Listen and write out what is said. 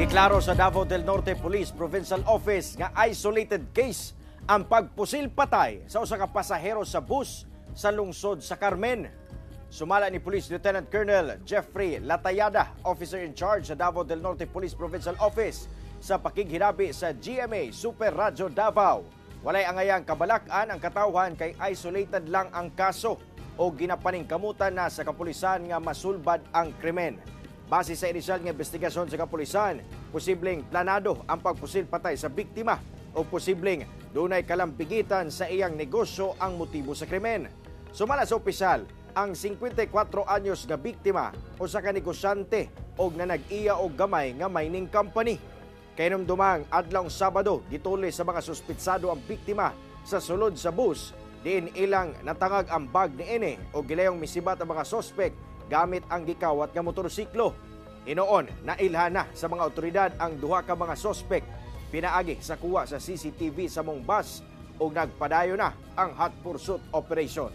Giklaro sa Davao del Norte Police Provincial Office nga isolated case ang pagpusil patay sa usa ka pasahero sa bus sa lungsod sa Carmen. Sumala ni Police Lieutenant Colonel Jeffrey Latayada, officer in charge sa Davao del Norte Police Provincial Office, sa pakighirabi sa GMA Super Radyo Davao. Walay angayang kabalakan ang katawhan kay isolated lang ang kaso o ginapaningkamutan na sa kapulisan nga masulbad ang krimen. Base sa inisyal nga investigasyon sa kapulisan, posibleng planado ang pagpusil patay sa biktima o posibleng dunay kalampigitan sa iyang negosyo ang motibo sa krimen. Sumala sa opisyal, ang 54 anyos nga biktima o sa kanegosyante o nanag-iya o gamay nga mining company. Kainomdumang adlawng Sabado, gituli sa mga suspitsado ang biktima sa sulod sa bus, diin ilang natangag ang bag ni Ine o gilayong misibat ang mga sospek gamit ang gikawat nga motorsiklo. Inoon, nailhan na sa mga otoridad ang duha ka mga sospek. Pinaagi sa kuha sa CCTV sa mong bus o nagpadayo na ang hot pursuit operation.